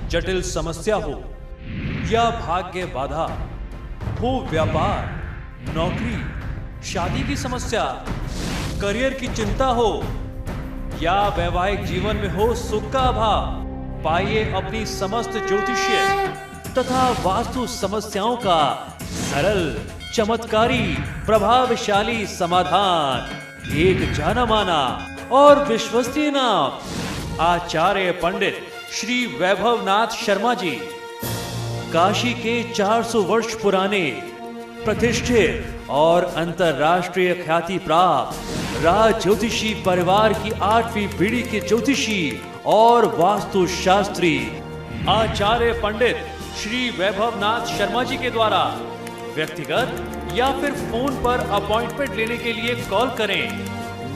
जटिल समस्या हो या भाग्य बाधा हो, व्यापार, नौकरी, शादी की समस्या, करियर की चिंता हो या वैवाहिक जीवन में हो सुख का अभाव, पाइए अपनी समस्त ज्योतिषीय तथा वास्तु समस्याओं का सरल, चमत्कारी, प्रभावशाली समाधान। एक जाना माना और विश्वसनीय नाम, आचार्य पंडित श्री वैभवनाथ शर्मा जी, काशी के 400 वर्ष पुराने प्रतिष्ठित और अंतरराष्ट्रीय ख्याति प्राप्त राज ज्योतिषी परिवार की 8वीं पीढ़ी के ज्योतिषी और वास्तु शास्त्री आचार्य पंडित श्री वैभवनाथ शर्मा जी के द्वारा व्यक्तिगत या फिर फोन पर अपॉइंटमेंट लेने के लिए कॉल करें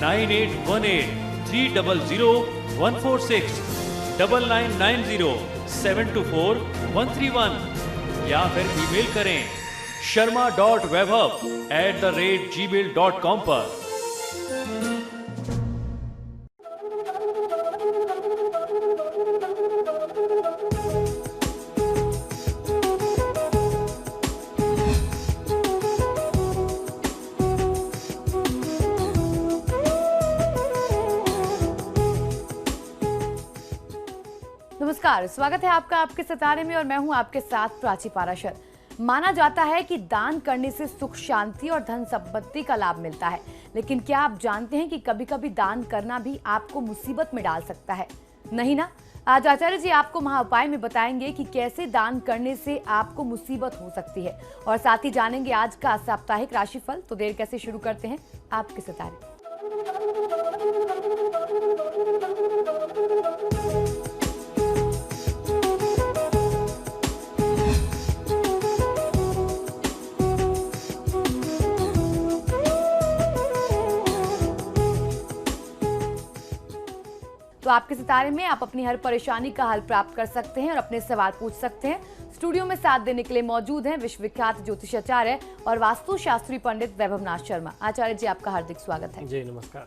9818300146, 9990724131 या फिर ईमेल करें sharma.vaibhav@gmail.com पर। नमस्कार, स्वागत है आपका आपके सितारे में और मैं हूं आपके साथ प्राची पाराशर। माना जाता है कि दान करने से सुख, शांति और धन संपत्ति का लाभ मिलता है, लेकिन क्या आप जानते हैं कि कभी-कभी दान करना भी आपको मुसीबत में डाल सकता है? नहीं ना? आज आचार्य जी आपको महाउपाय में बताएंगे कि कैसे दान करने से आपको मुसीबत हो सकती है, और साथ ही जानेंगे आज का साप्ताहिक राशिफल। तो देर कैसे शुरू करते हैं आपके सितारे। तो आपके सितारे में आप अपनी हर परेशानी का हल प्राप्त कर सकते हैं और अपने सवाल पूछ सकते हैं। स्टूडियो में साथ देने के लिए मौजूद हैं विश्वविख्यात ज्योतिषाचार्य और वास्तु शास्त्री पंडित वैभवनाथ शर्मा। आचार्य जी आपका हार्दिक स्वागत है। जी नमस्कार।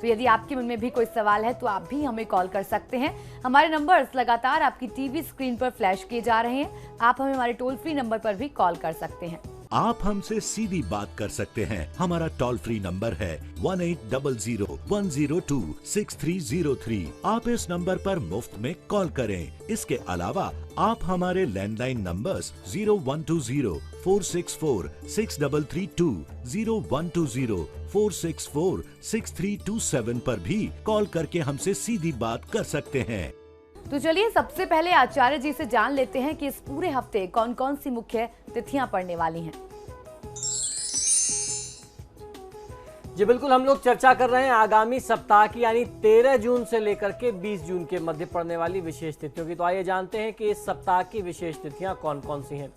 तो यदि आपके मन में भी कोई सवाल है तो आप भी हमें कॉल कर सकते हैं। हमारे नंबर्स लगातार आपकी टीवी स्क्रीन पर फ्लैश किए जा रहे हैं। आप हमें हमारे टोल फ्री नंबर पर भी कॉल कर सकते हैं। आप हमसे सीधी बात कर सकते हैं। हमारा टोल फ्री नंबर है 1800-102-6303। आप इस नंबर पर मुफ्त में कॉल करें। इसके अलावा आप हमारे लैंडलाइन नंबर्स 0120-464-6332, 0120-464-6327 पर भी कॉल करके हमसे सीधी बात कर सकते हैं। तो चलिए सबसे पहले आचार्य जी से जान लेते हैं कि इस पूरे हफ्ते कौन कौन सी मुख्य तिथियां पड़ने वाली हैं। जी बिल्कुल, हम लोग चर्चा कर रहे हैं आगामी सप्ताह की, यानी 13 जून से लेकर के 20 जून के मध्य पड़ने वाली विशेष तिथियों की। तो आइए जानते हैं कि इस सप्ताह की विशेष तिथियां कौन कौन सी हैं।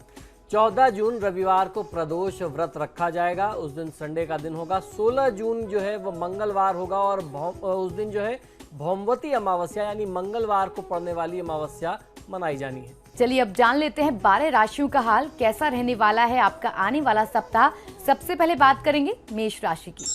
14 जून रविवार को प्रदोष व्रत रखा जाएगा, उस दिन संडे का दिन होगा। 16 जून जो है वो मंगलवार होगा और उस दिन जो है भौमवती अमावस्या यानी मंगलवार को पड़ने वाली अमावस्या मनाई जानी है। चलिए अब जान लेते हैं 12 राशियों का हाल कैसा रहने वाला है आपका आने वाला सप्ताह। सबसे पहले बात करेंगे मेष राशि की।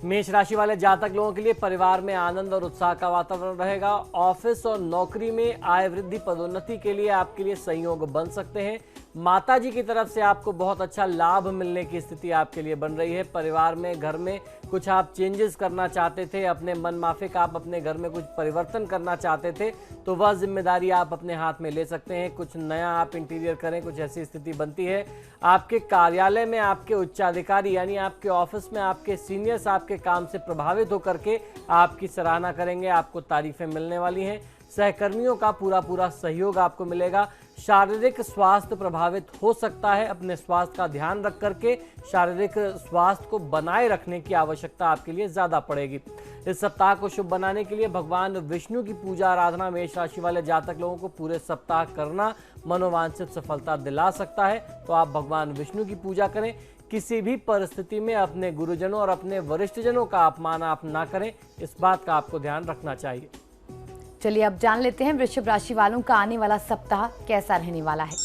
मेष राशि वाले जातक लोगों के लिए परिवार में आनंद और उत्साह का वातावरण रहेगा। ऑफिस और नौकरी में आय वृद्धि, पदोन्नति के लिए आपके लिए संयोग बन सकते हैं। माता जी की तरफ से आपको बहुत अच्छा लाभ मिलने की स्थिति आपके लिए बन रही है। परिवार में, घर में कुछ आप चेंजेस करना चाहते थे, अपने मन माफिक आप अपने घर में कुछ परिवर्तन करना चाहते थे, तो वह जिम्मेदारी आप अपने हाथ में ले सकते हैं। कुछ नया आप इंटीरियर करें, कुछ ऐसी स्थिति बनती है। आपके कार्यालय में आपके उच्चाधिकारी यानी आपके ऑफिस में आपके सीनियर्स आपके काम से प्रभावित होकर के आपकी सराहना करेंगे, आपको तारीफें मिलने वाली हैं। सहकर्मियों का पूरा सहयोग आपको मिलेगा। शारीरिक स्वास्थ्य प्रभावित हो सकता है, अपने स्वास्थ्य का ध्यान रख करके शारीरिक स्वास्थ्य को बनाए रखने की आवश्यकता आपके लिए ज्यादा पड़ेगी। इस सप्ताह को शुभ बनाने के लिए भगवान विष्णु की पूजा आराधना मेष राशि वाले जातक लोगों को पूरे सप्ताह करना मनोवांछित सफलता दिला सकता है। तो आप भगवान विष्णु की पूजा करें। किसी भी परिस्थिति में अपने गुरुजनों और अपने वरिष्ठजनों का अपमान आप ना करें, इस बात का आपको ध्यान रखना चाहिए। चलिए अब जान लेते हैं वृषभ राशि वालों का आने वाला सप्ताह कैसा रहने वाला है।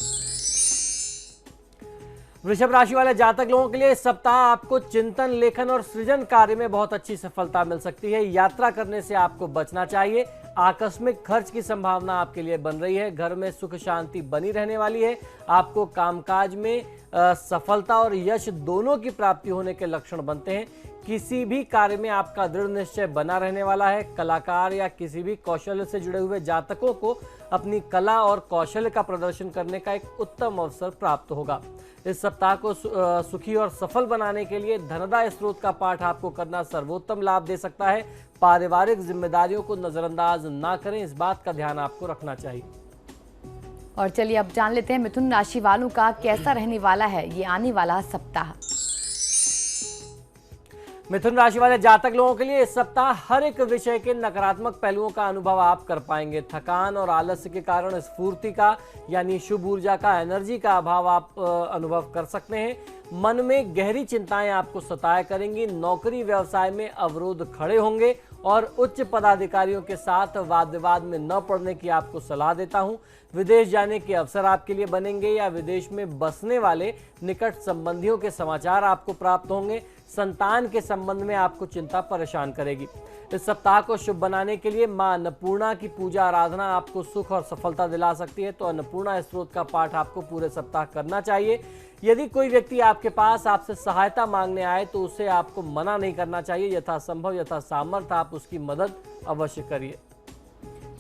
वृषभ राशि वाले जातक लोगों के लिए इस सप्ताह आपको चिंतन, लेखन और सृजन कार्य में बहुत अच्छी सफलता मिल सकती है। यात्रा करने से आपको बचना चाहिए। आकस्मिक खर्च की संभावना आपके लिए बन रही है। घर में सुख शांति बनी रहने वाली है। आपको कामकाज में सफलता और यश दोनों की प्राप्ति होने के लक्षण बनते हैं। किसी भी कार्य में आपका दृढ़ निश्चय बना रहने वाला है। कलाकार या किसी भी कौशल से जुड़े हुए जातकों को अपनी कला और कौशल का प्रदर्शन करने का एक उत्तम अवसर प्राप्त होगा। इस सप्ताह को सुखी और सफल बनाने के लिए धनदाय स्रोत का पाठ आपको करना सर्वोत्तम लाभ दे सकता है। पारिवारिक जिम्मेदारियों को नजरअंदाज ना करें, इस बात का ध्यान आपको रखना चाहिए। और चलिए अब जान लेते हैं मिथुन राशि वालों का कैसा रहने वाला है ये आने वाला सप्ताह। मिथुन राशि वाले जातक लोगों के लिए इस सप्ताह हर एक विषय के नकारात्मक पहलुओं का अनुभव आप कर पाएंगे। थकान और आलस्य के कारण स्फूर्ति का यानी शुभ ऊर्जा का, एनर्जी का अभाव आप अनुभव कर सकते हैं। मन में गहरी चिंताएं आपको सताया करेंगी। नौकरी व्यवसाय में अवरोध खड़े होंगे और उच्च पदाधिकारियों के साथ वाद विवाद में न पड़ने की आपको सलाह देता हूं। विदेश जाने के अवसर आपके लिए बनेंगे या विदेश में बसने वाले निकट संबंधियों के समाचार आपको प्राप्त होंगे। संतान के संबंध में आपको चिंता परेशान करेगी। इस सप्ताह को शुभ बनाने के लिए मां अन्नपूर्णा की पूजा आराधना आपको सुख और सफलता दिला सकती है, तो अन्नपूर्णा स्त्रोत का पाठ आपको पूरे सप्ताह करना चाहिए। यदि कोई व्यक्ति आपके पास आपसे सहायता मांगने आए तो उसे आपको मना नहीं करना चाहिए। यथासंभव यथा सामर्थ्य आप उसकी मदद अवश्य करिए।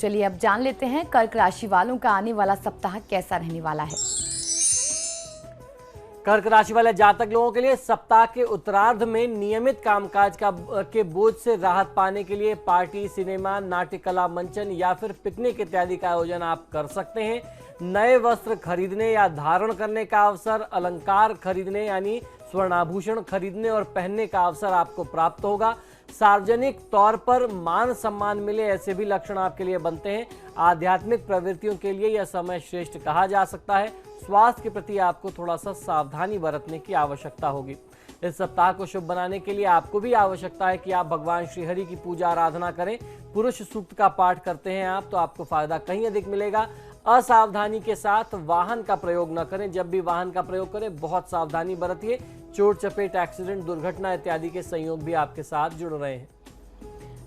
चलिए अब जान लेते हैं कर्क राशि वालों का आने वाला सप्ताह कैसा रहने वाला है। कर्क राशि वाले जातक लोगों के लिए सप्ताह के उत्तरार्ध में नियमित कामकाज के बोझ से राहत पाने के लिए पार्टी, सिनेमा, नाट्य कला मंचन या फिर पिकनिक इत्यादि का आयोजन आप कर सकते हैं। नए वस्त्र खरीदने या धारण करने का अवसर, अलंकार खरीदने यानी स्वर्णाभूषण खरीदने और पहनने का अवसर आपको प्राप्त होगा। सार्वजनिक तौर पर मान सम्मान मिले, ऐसे भी लक्षण आपके लिए बनते हैं। आध्यात्मिक प्रवृत्तियों के लिए यह समय श्रेष्ठ कहा जा सकता है। स्वास्थ्य के प्रति आपको थोड़ा सा सावधानी बरतने की आवश्यकता होगी। इस सप्ताह को शुभ बनाने के लिए आपको भी आवश्यकता है कि आप भगवान श्री हरि की पूजा आराधना करें। पुरुष सूक्त का पाठ करते हैं आप तो आपको फायदा कहीं अधिक मिलेगा। असावधानी के साथ वाहन का प्रयोग न करें। जब भी वाहन का प्रयोग करें बहुत सावधानी बरतिए। चोट चपेट, एक्सीडेंट, दुर्घटना इत्यादि के संयोग भी आपके साथ जुड़ रहे हैं।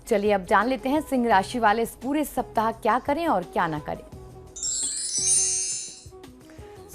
चलिए अब जान लेते हैं सिंह राशि वाले इस पूरे सप्ताह क्या करें और क्या ना करें।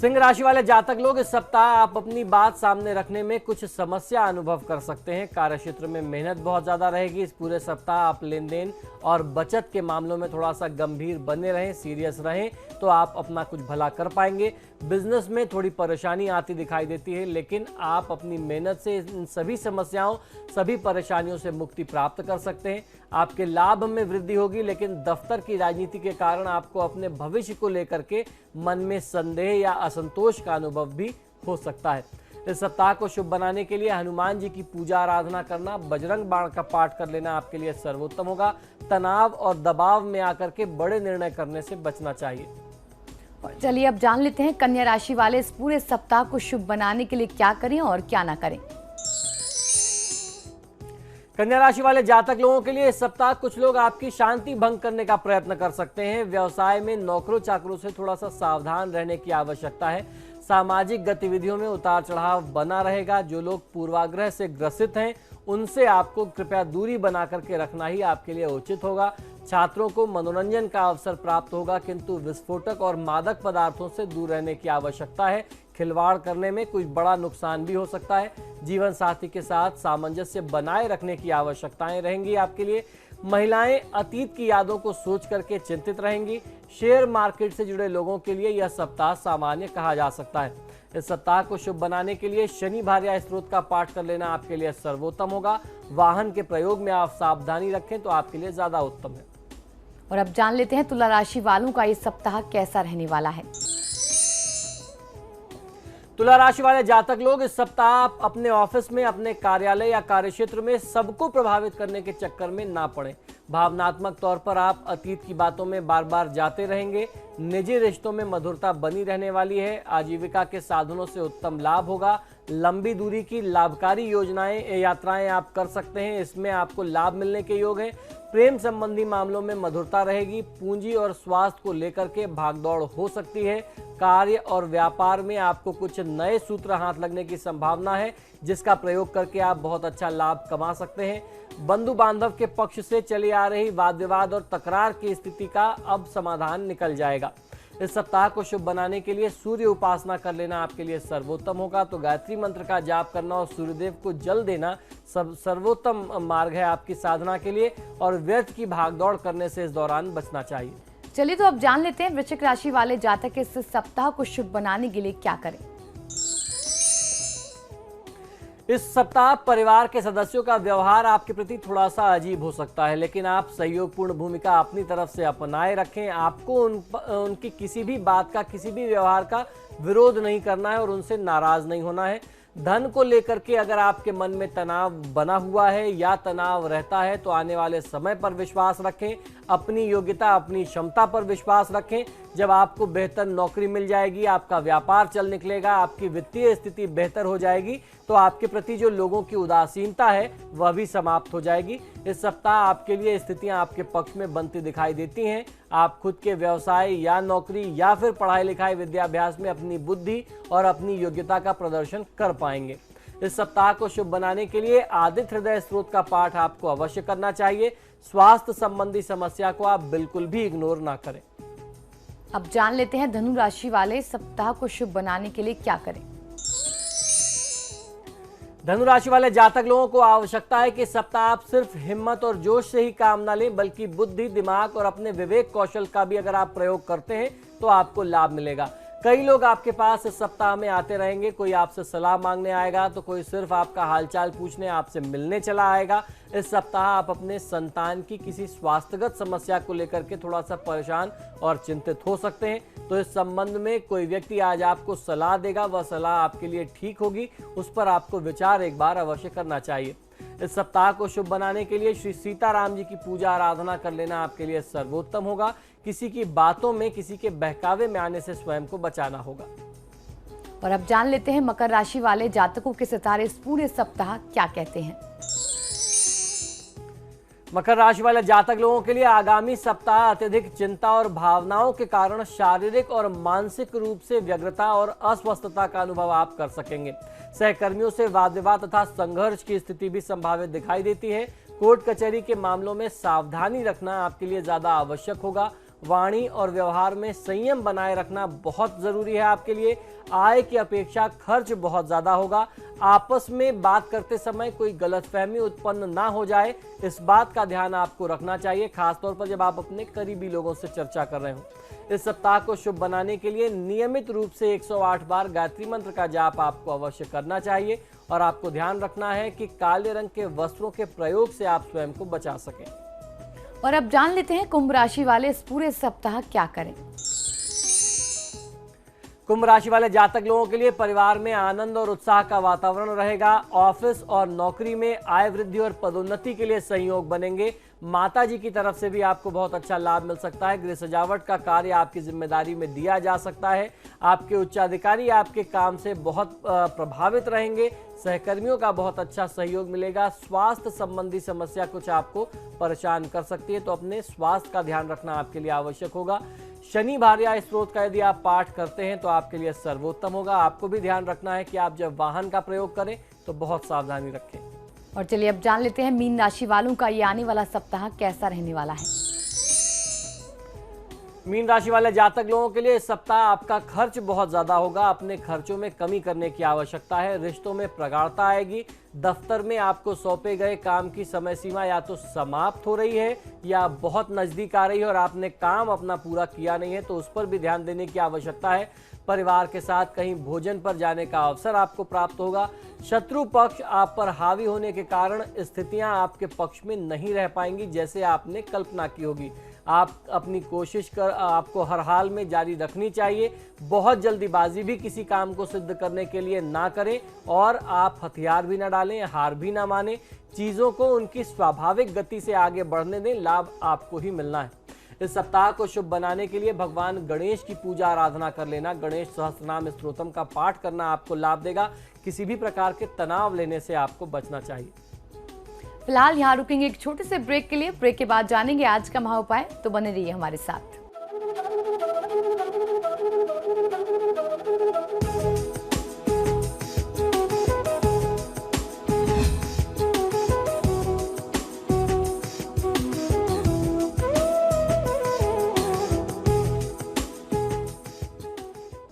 सिंह राशि वाले जातक लोग इस सप्ताह आप अपनी बात सामने रखने में कुछ समस्या अनुभव कर सकते हैं। कार्यक्षेत्र में मेहनत बहुत ज्यादा रहेगी। इस पूरे सप्ताह आप लेन देन और बचत के मामलों में थोड़ा सा गंभीर बने रहें, सीरियस रहें, तो आप अपना कुछ भला कर पाएंगे। बिजनेस में थोड़ी परेशानी आती दिखाई देती है, लेकिन आप अपनी मेहनत से इन सभी समस्याओं, सभी परेशानियों से मुक्ति प्राप्त कर सकते हैं। आपके लाभ में वृद्धि होगी, लेकिन दफ्तर की राजनीति के कारण आपको अपने भविष्य को लेकर के मन में संदेह या असंतोष का अनुभव भी हो सकता है। इस सप्ताह को शुभ बनाने के लिए हनुमान जी की पूजा आराधना करना, बजरंग बाण का पाठ कर लेना आपके लिए सर्वोत्तम होगा। तनाव और दबाव में आकर के बड़े निर्णय करने से बचना चाहिए। चलिए अब जान लेते हैं कन्या राशि वाले इस पूरे सप्ताह को शुभ बनाने के लिए क्या करें और क्या ना करें। कन्या राशि वाले जातक लोगों के लिए इस सप्ताह कुछ लोग आपकी शांति भंग करने का प्रयत्न कर सकते हैं। व्यवसाय में नौकरों चाकरों से थोड़ा सा सावधान रहने की आवश्यकता है। सामाजिक गतिविधियों में उतार चढ़ाव बना रहेगा। जो लोग पूर्वाग्रह से ग्रसित हैं उनसे आपको कृपया दूरी बना करके रखना ही आपके लिए उचित होगा। छात्रों को मनोरंजन का अवसर प्राप्त होगा, किंतु विस्फोटक और मादक पदार्थों से दूर रहने की आवश्यकता है। खिलवाड़ करने में कुछ बड़ा नुकसान भी हो सकता है। जीवन साथी के साथ सामंजस्य बनाए रखने की आवश्यकताएं रहेंगी आपके लिए। महिलाएं अतीत की यादों को सोच करके चिंतित रहेंगी। शेयर मार्केट से जुड़े लोगों के लिए यह सप्ताह सामान्य कहा जा सकता है। इस सप्ताह को शुभ बनाने के लिए शनि भार्या स्त्रोत का पाठ कर लेना आपके लिए सर्वोत्तम होगा। वाहन के प्रयोग में आप सावधानी रखें तो आपके लिए ज्यादा उत्तम है। और अब जान लेते हैं तुला राशि वालों का ये सप्ताह कैसा रहने वाला है। तुला राशि वाले जातक लोग इस सप्ताह अपने ऑफिस में, अपने कार्यालय या कार्यक्षेत्र में सबको प्रभावित करने के चक्कर में ना पड़े। भावनात्मक तौर पर आप अतीत की बातों में बार बार जाते रहेंगे। निजी रिश्तों में मधुरता बनी रहने वाली है। आजीविका के साधनों से उत्तम लाभ होगा। लंबी दूरी की लाभकारी योजनाएं, यात्राएं आप कर सकते हैं, इसमें आपको लाभ मिलने के योग हैं। प्रेम संबंधी मामलों में मधुरता रहेगी। पूंजी और स्वास्थ्य को लेकर के भागदौड़ हो सकती है। कार्य और व्यापार में आपको कुछ नए सूत्र हाथ लगने की संभावना है, जिसका प्रयोग करके आप बहुत अच्छा लाभ कमा सकते हैं। बंधु बांधव के पक्ष से चली आ रही वाद विवाद और तकरार की स्थिति का अब समाधान निकल जाएगा। इस सप्ताह को शुभ बनाने के लिए सूर्य उपासना कर लेना आपके लिए सर्वोत्तम होगा। तो गायत्री मंत्र का जाप करना और सूर्यदेव को जल देना सर्वोत्तम मार्ग है आपकी साधना के लिए, और व्यर्थ की भागदौड़ करने से इस दौरान बचना चाहिए। चलिए तो अब जान लेते हैं वृश्चिक राशि वाले जातक इस सप्ताह को शुभ बनाने के लिए क्या करें। इस सप्ताह परिवार के सदस्यों का व्यवहार आपके प्रति थोड़ा सा अजीब हो सकता है, लेकिन आप सहयोगपूर्ण भूमिका अपनी तरफ से अपनाए रखें। आपको उनकी किसी भी बात का, किसी भी व्यवहार का विरोध नहीं करना है और उनसे नाराज नहीं होना है। धन को लेकर के अगर आपके मन में तनाव बना हुआ है या तनाव रहता है तो आने वाले समय पर विश्वास रखें, अपनी योग्यता, अपनी क्षमता पर विश्वास रखें। जब आपको बेहतर नौकरी मिल जाएगी, आपका व्यापार चल निकलेगा, आपकी वित्तीय स्थिति बेहतर हो जाएगी, तो आपके प्रति जो लोगों की उदासीनता है वह भी समाप्त हो जाएगी। इस सप्ताह आपके लिए स्थितियां आपके पक्ष में बनती दिखाई देती हैं। आप खुद के व्यवसाय या नौकरी या फिर पढ़ाई लिखाई विद्याभ्यास में अपनी बुद्धि और अपनी योग्यता का प्रदर्शन कर पाएंगे। इस सप्ताह को शुभ बनाने के लिए आदित्य हृदय स्त्रोत का पाठ आपको अवश्य करना चाहिए। स्वास्थ्य संबंधी समस्या को आप बिल्कुल भी इग्नोर ना करें। अब जान लेते हैं धनु राशि वाले सप्ताह को शुभ बनाने के लिए क्या करें। धनु राशि वाले जातक लोगों को आवश्यकता है कि सप्ताह आप सिर्फ हिम्मत और जोश से ही काम ना लें, बल्कि बुद्धि, दिमाग और अपने विवेक कौशल का भी अगर आप प्रयोग करते हैं तो आपको लाभ मिलेगा। कई लोग आपके पास इस सप्ताह में आते रहेंगे। कोई आपसे सलाह मांगने आएगा तो कोई सिर्फ आपका हालचाल पूछने, आपसे मिलने चला आएगा। इस सप्ताह आप अपने संतान की किसी स्वास्थ्यगत समस्या को लेकर के थोड़ा सा परेशान और चिंतित हो सकते हैं। तो इस संबंध में कोई व्यक्ति आज आपको सलाह देगा, वह सलाह आपके लिए ठीक होगी, उस पर आपको विचार एक बार अवश्य करना चाहिए। इस सप्ताह को शुभ बनाने के लिए श्री सीताराम जी की पूजा आराधना कर लेना आपके लिए सर्वोत्तम होगा। किसी की बातों में, किसी के बहकावे में आने से स्वयं को बचाना होगा। और अब जान लेते हैं मकर राशि वाले जातकों के सितारे इस पूरे सप्ताह क्या कहते हैं। मकर राशि वाले जातक लोगों के लिए आगामी सप्ताह अत्यधिक चिंता और भावनाओं के कारण शारीरिक और मानसिक रूप से व्यग्रता और अस्वस्थता का अनुभव आप कर सकेंगे। सहकर्मियों से वाद विवाद तथा संघर्ष की स्थिति भी संभावित दिखाई देती है। कोर्ट कचहरी के मामलों में सावधानी रखना आपके लिए ज्यादा आवश्यक होगा। वाणी और व्यवहार में संयम बनाए रखना बहुत जरूरी है आपके लिए। आय की अपेक्षा खर्च बहुत ज्यादा होगा। आपस में बात करते समय कोई गलतफहमी उत्पन्न ना हो जाए, इस बात का ध्यान आपको रखना चाहिए, खासतौर पर जब आप अपने करीबी लोगों से चर्चा कर रहे हो। इस सप्ताह को शुभ बनाने के लिए नियमित रूप से 108 बार गायत्री मंत्र का जाप आपको अवश्य करना चाहिए, और आपको ध्यान रखना है कि काले रंग के वस्त्रों के प्रयोग से आप स्वयं को बचा सकें। और अब जान लेते हैं कुंभ राशि वाले इस पूरे सप्ताह क्या करें। कुंभ राशि वाले जातक लोगों के लिए परिवार में आनंद और उत्साह का वातावरण रहेगा। ऑफिस और नौकरी में आय वृद्धि और पदोन्नति के लिए संयोग बनेंगे। माता जी की तरफ से भी आपको बहुत अच्छा लाभ मिल सकता है। गृह सजावट का कार्य आपकी जिम्मेदारी में दिया जा सकता है। आपके उच्चाधिकारी आपके काम से बहुत प्रभावित रहेंगे। सहकर्मियों का बहुत अच्छा सहयोग मिलेगा। स्वास्थ्य संबंधी समस्या कुछ आपको परेशान कर सकती है, तो अपने स्वास्थ्य का ध्यान रखना आपके लिए आवश्यक होगा। शनि भार्या स्त्रोत का यदि आप पाठ करते हैं तो आपके लिए सर्वोत्तम होगा। आपको भी ध्यान रखना है कि आप जब वाहन का प्रयोग करें तो बहुत सावधानी रखें। और चलिए अब जान लेते हैं मीन राशि वालों का ये आने वाला सप्ताह कैसा रहने वाला है। मीन राशि वाले जातक लोगों के लिए इस सप्ताह आपका खर्च बहुत ज्यादा होगा। अपने खर्चों में कमी करने की आवश्यकता है। रिश्तों में प्रगाढ़ता आएगी। दफ्तर में आपको सौंपे गए काम की समय सीमा या तो समाप्त हो रही है या बहुत नजदीक आ रही है और आपने काम अपना पूरा किया नहीं है, तो उस पर भी ध्यान देने की आवश्यकता है। परिवार के साथ कहीं भोजन पर जाने का अवसर आपको प्राप्त होगा। शत्रु पक्ष आप पर हावी होने के कारण स्थितियां आपके पक्ष में नहीं रह पाएंगी जैसे आपने कल्पना की होगी। आप अपनी कोशिश कर आपको हर हाल में जारी रखनी चाहिए। बहुत जल्दीबाजी भी किसी काम को सिद्ध करने के लिए ना करें और आप हथियार भी ना डालें, हार भी ना माने। चीजों को उनकी स्वाभाविक गति से आगे बढ़ने दें, लाभ आपको ही मिलना है। इस सप्ताह को शुभ बनाने के लिए भगवान गणेश की पूजा आराधना कर लेना, गणेश सहस्त्रनाम स्तोत्रम का पाठ करना आपको लाभ देगा। किसी भी प्रकार के तनाव लेने से आपको बचना चाहिए। फिलहाल यहाँ रुकेंगे एक छोटे से ब्रेक के लिए। ब्रेक के बाद जानेंगे आज का महाउपाय, तो बने रहिए हमारे साथ।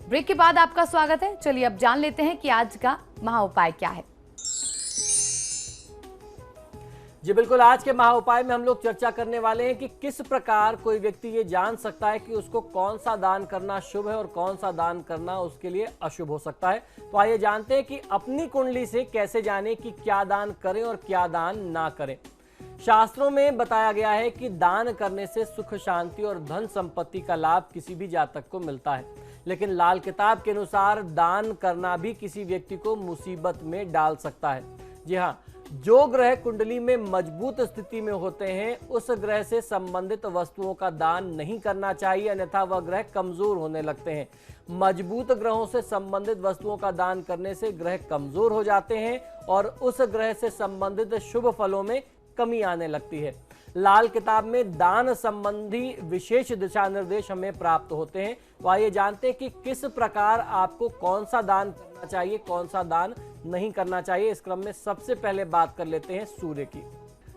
ब्रेक के बाद आपका स्वागत है। चलिए अब जान लेते हैं कि आज का महाउपाय क्या है। जी बिल्कुल, आज के महाउपाय में हम लोग चर्चा करने वाले हैं कि किस प्रकार कोई व्यक्ति ये जान सकता है कि उसको कौन सा दान करना शुभ है और कौन सा दान करना उसके लिए अशुभ हो सकता है। तो आइए जानते हैं कि अपनी कुंडली से कैसे जाने कि क्या दान करें और क्या दान ना करें। शास्त्रों में बताया गया है कि दान करने से सुख, शांति और धन संपत्ति का लाभ किसी भी जातक को मिलता है, लेकिन लाल किताब के अनुसार दान करना भी किसी व्यक्ति को मुसीबत में डाल सकता है। जी हाँ, जो ग्रह कुंडली में मजबूत स्थिति में होते हैं उस ग्रह से संबंधित वस्तुओं का दान नहीं करना चाहिए, अन्यथा वह ग्रह कमजोर होने लगते हैं। मजबूत ग्रहों से संबंधित वस्तुओं का दान करने से ग्रह कमजोर हो जाते हैं और उस ग्रह से संबंधित शुभ फलों में कमी आने लगती है। लाल किताब में दान संबंधी विशेष दिशा निर्देश हमें प्राप्त होते हैं। तो आइए जानते हैं कि किस प्रकार आपको कौन सा दान करना चाहिए, कौन सा दान नहीं करना चाहिए। इस क्रम में सबसे पहले बात कर लेते हैं सूर्य की।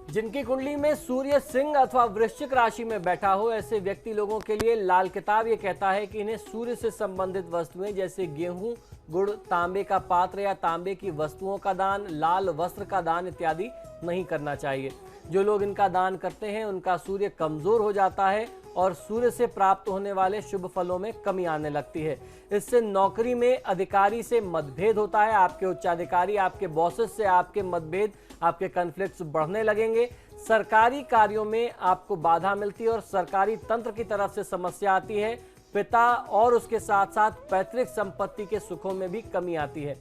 जिनकी कुंडली में सूर्य सिंह अथवा वृश्चिक राशि में बैठा हो, ऐसे व्यक्ति लोगों के लिए लाल किताब ये कहता है कि इन्हें सूर्य से संबंधित वस्तुएं जैसे गेहूं, गुड़, तांबे का पात्र या तांबे की वस्तुओं का दान, लाल वस्त्र का दान इत्यादि नहीं करना चाहिए। जो लोग इनका दान करते हैं उनका सूर्य कमजोर हो जाता है और सूर्य से प्राप्त होने वाले शुभ फलों में कमी आने लगती है। इससे नौकरी में अधिकारी से मतभेद होता है। आपके उच्चाधिकारी, आपके बॉसेस से आपके मतभेद, आपके कॉन्फ्लिक्ट्स बढ़ने लगेंगे। सरकारी कार्यों में आपको बाधा मिलती है और सरकारी तंत्र की तरफ से समस्या आती है। पिता और उसके साथ साथ पैतृक संपत्ति के सुखों में भी कमी आती है।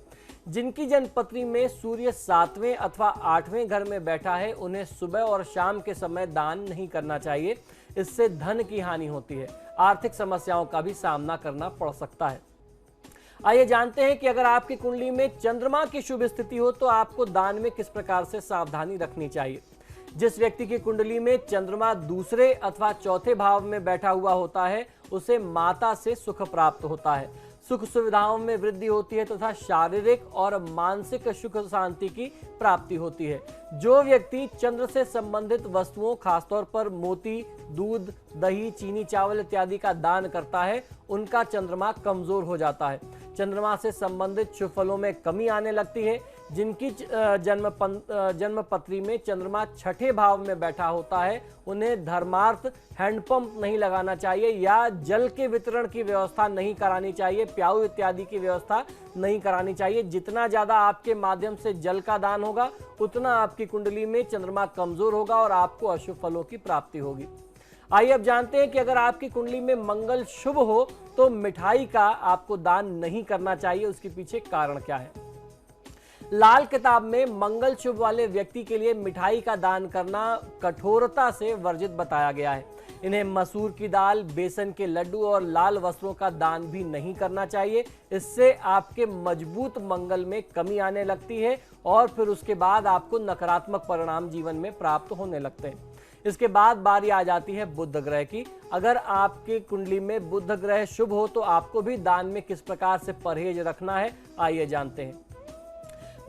जिनकी जन्मपत्री में सूर्य 7वें अथवा 8वें घर में बैठा है, उन्हें सुबह और शाम के समय दान नहीं करना चाहिए। इससे धन की हानि होती है, आर्थिक समस्याओं का भी सामना करना पड़ सकता है। आइए जानते हैं कि अगर आपकी कुंडली में चंद्रमा की शुभ स्थिति हो तो आपको दान में किस प्रकार से सावधानी रखनी चाहिए। जिस व्यक्ति की कुंडली में चंद्रमा दूसरे अथवा चौथे भाव में बैठा हुआ होता है, उसे माता से सुख प्राप्त होता है, सुख सुविधाओं में वृद्धि होती है तथा शारीरिक और मानसिक सुख शांति की प्राप्ति होती है। जो व्यक्ति चंद्र से संबंधित वस्तुओं, खासतौर पर मोती, दूध, दही, चीनी, चावल इत्यादि का दान करता है, उनका चंद्रमा कमजोर हो जाता है। चंद्रमा से संबंधित शुभ फलों में कमी आने लगती है। जिनकी जन्म पत्री में चंद्रमा छठे भाव में बैठा होता है, उन्हें धर्मार्थ हैंडपंप नहीं लगाना चाहिए या जल के वितरण की व्यवस्था नहीं करानी चाहिए, प्याऊ इत्यादि की व्यवस्था नहीं करानी चाहिए। जितना ज्यादा आपके माध्यम से जल का दान होगा, उतना आपकी कुंडली में चंद्रमा कमजोर होगा और आपको अशुभ फलों की प्राप्ति होगी। आइए अब जानते हैं कि अगर आपकी कुंडली में मंगल शुभ हो तो मिठाई का आपको दान नहीं करना चाहिए। उसके पीछे कारण क्या है? लाल किताब में मंगल शुभ वाले व्यक्ति के लिए मिठाई का दान करना कठोरता से वर्जित बताया गया है। इन्हें मसूर की दाल, बेसन के लड्डू और लाल वस्त्रों का दान भी नहीं करना चाहिए। इससे आपके मजबूत मंगल में कमी आने लगती है और फिर उसके बाद आपको नकारात्मक परिणाम जीवन में प्राप्त होने लगते हैं। इसके बाद बारी आ जाती है बुध ग्रह की। अगर आपकी कुंडली में बुध ग्रह शुभ हो तो आपको भी दान में किस प्रकार से परहेज रखना है, आइए जानते हैं।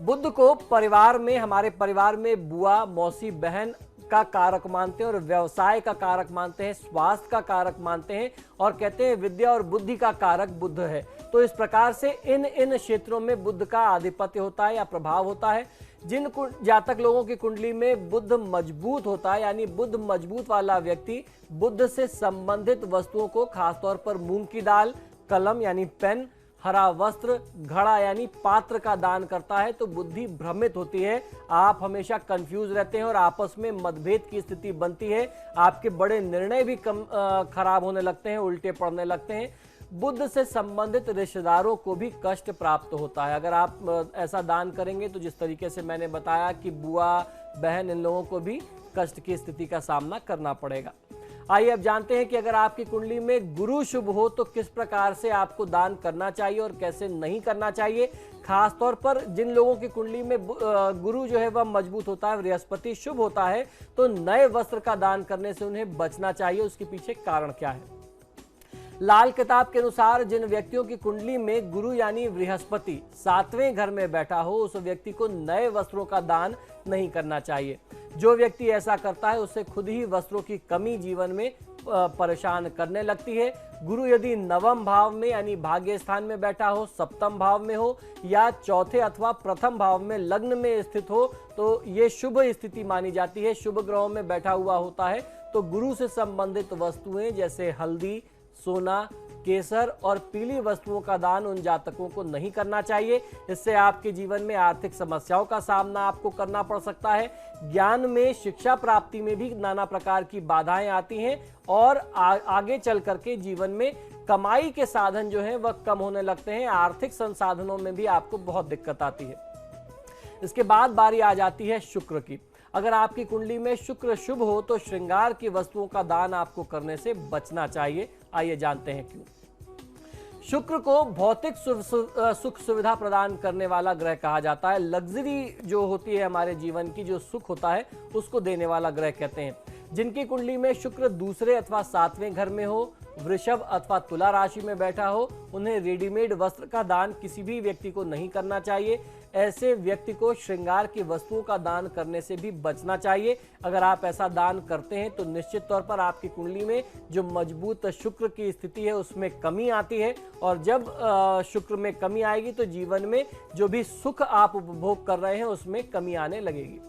बुध को परिवार में, हमारे परिवार में बुआ, मौसी, बहन का कारक मानते हैं और व्यवसाय का कारक मानते हैं, स्वास्थ्य का कारक मानते हैं और कहते हैं विद्या और बुद्धि का कारक बुध है। तो इस प्रकार से इन क्षेत्रों में बुध का आधिपत्य होता है या प्रभाव होता है। जिन जातक लोगों की कुंडली में बुध मजबूत होता है, यानी बुध मजबूत वाला व्यक्ति बुध से संबंधित वस्तुओं को, खासतौर पर मूंग की दाल, कलम यानी पेन, हरा वस्त्र, घड़ा यानी पात्र का दान करता है तो बुद्धि भ्रमित होती है। आप हमेशा कंफ्यूज रहते हैं और आपस में मतभेद की स्थिति बनती है। आपके बड़े निर्णय भी खराब होने लगते हैं, उल्टे पड़ने लगते हैं। बुध से संबंधित रिश्तेदारों को भी कष्ट प्राप्त होता है। अगर आप ऐसा दान करेंगे तो जिस तरीके से मैंने बताया कि बुआ, बहन, इन लोगों को भी कष्ट की स्थिति का सामना करना पड़ेगा। आइए अब जानते हैं कि अगर आपकी कुंडली में गुरु शुभ हो तो किस प्रकार से आपको दान करना चाहिए और कैसे नहीं करना चाहिए। खास तौर पर जिन लोगों की कुंडली में गुरु जो है वह मजबूत होता है, बृहस्पति शुभ होता है, तो नए वस्त्र का दान करने से उन्हें बचना चाहिए। उसके पीछे कारण क्या है? लाल किताब के अनुसार जिन व्यक्तियों की कुंडली में गुरु यानी बृहस्पति 7वें घर में बैठा हो, उस व्यक्ति को नए वस्त्रों का दान नहीं करना चाहिए। जो व्यक्ति ऐसा करता है उससे खुद ही वस्त्रों की कमी जीवन में परेशान करने लगती है। गुरु यदि नवम भाव में यानी भाग्य स्थान में बैठा हो, सप्तम भाव में हो या चौथे अथवा प्रथम भाव में लग्न में स्थित हो तो ये शुभ स्थिति मानी जाती है। शुभ ग्रहों में बैठा हुआ होता है तो गुरु से संबंधित वस्तुएं जैसे हल्दी, सोना, केसर और पीली वस्तुओं का दान उन जातकों को नहीं करना चाहिए। इससे आपके जीवन में आर्थिक समस्याओं का सामना आपको करना पड़ सकता है। ज्ञान में, शिक्षा प्राप्ति में भी नाना प्रकार की बाधाएं आती हैं और आगे चल करके जीवन में कमाई के साधन जो हैं वह कम होने लगते हैं। आर्थिक संसाधनों में भी आपको बहुत दिक्कत आती है। इसके बाद बारी आ जाती है शुक्र की। अगर आपकी कुंडली में शुक्र शुभ हो तो श्रृंगार की वस्तुओं का दान आपको करने से बचना चाहिए। आइए जानते हैं क्यों। शुक्र को भौतिक सुख सुविधा प्रदान करने वाला ग्रह कहा जाता है। लग्जरी जो होती है हमारे जीवन की, जो सुख होता है, उसको देने वाला ग्रह कहते हैं। जिनकी कुंडली में शुक्र दूसरे अथवा 7वें घर में हो, वृषभ अथवा तुला राशि में बैठा हो, उन्हें रेडीमेड वस्त्र का दान किसी भी व्यक्ति को नहीं करना चाहिए। ऐसे व्यक्ति को श्रृंगार की वस्तुओं का दान करने से भी बचना चाहिए। अगर आप ऐसा दान करते हैं तो निश्चित तौर पर आपकी कुंडली में जो मजबूत शुक्र की स्थिति है उसमें कमी आती है और जब शुक्र में कमी आएगी तो जीवन में जो भी सुख आप उपभोग कर रहे हैं उसमें कमी आने लगेगी।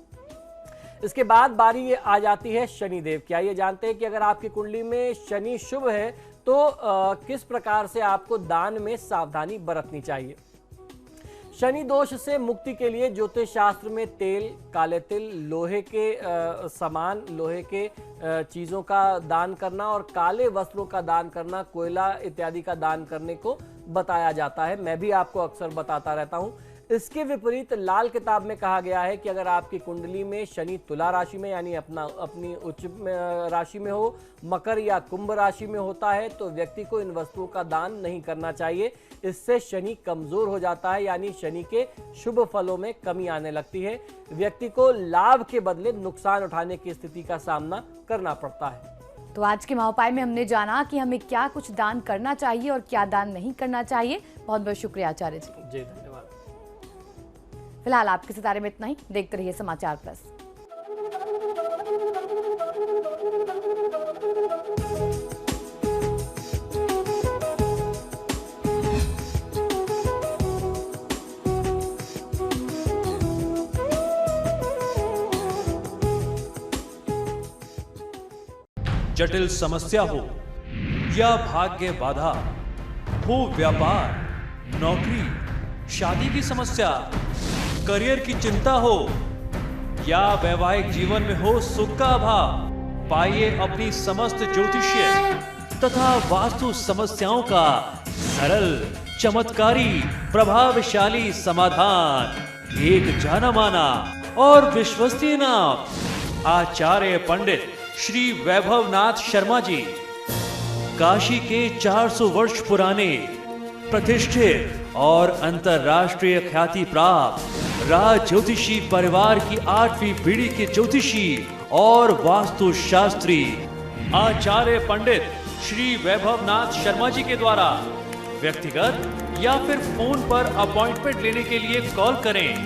इसके बाद बारी आ जाती है शनिदेव की। आइए जानते हैं कि अगर आपकी कुंडली में शनि शुभ है तो किस प्रकार से आपको दान में सावधानी बरतनी चाहिए। शनि दोष से मुक्ति के लिए ज्योतिष शास्त्र में तेल, काले तिल, लोहे के सामान, लोहे के चीज़ों का दान करना और काले वस्त्रों का दान करना, कोयला इत्यादि का दान करने को बताया जाता है। मैं भी आपको अक्सर बताता रहता हूँ। इसके विपरीत लाल किताब में कहा गया है कि अगर आपकी कुंडली में शनि तुला राशि में यानी अपनी उच्च राशि में हो, मकर या कुंभ राशि में होता है तो व्यक्ति को इन वस्तुओं का दान नहीं करना चाहिए। इससे शनि कमजोर हो जाता है यानी शनि के शुभ फलों में कमी आने लगती है। व्यक्ति को लाभ के बदले नुकसान उठाने की स्थिति का सामना करना पड़ता है। तो आज के महाउपाय में हमने जाना कि हमें क्या कुछ दान करना चाहिए और क्या दान नहीं करना चाहिए। बहुत बहुत शुक्रिया आचार्य जी। जी धन्यवाद। फिलहाल आपके सितारे में इतना ही। देखते रहिए समाचार प्लस। जटिल समस्या हो या भाग्य बाधा हो, व्यापार, नौकरी, शादी की समस्या, करियर की चिंता हो या वैवाहिक जीवन में हो सुख का अभाव, पाइए अपनी समस्त ज्योतिषीय तथा वास्तु समस्याओं का सरल, चमत्कारी, प्रभावशाली समाधान। एक जाना माना और विश्वसनीय नाम आचार्य पंडित श्री वैभवनाथ शर्मा जी। काशी के 400 वर्ष पुराने प्रतिष्ठित और अंतरराष्ट्रीय ख्याति प्राप्त राज ज्योतिषी परिवार की 8वीं पीढ़ी के ज्योतिषी और वास्तु शास्त्री आचार्य पंडित श्री वैभवनाथ शर्मा जी के द्वारा व्यक्तिगत या फिर फोन पर अपॉइंटमेंट लेने के लिए कॉल करें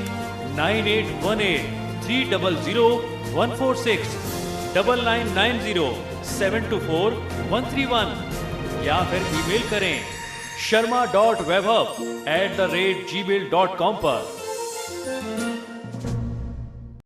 9818 300 146 9990 724 131 या फिर ईमेल करें sharma.vaibhav@gmail.com पर।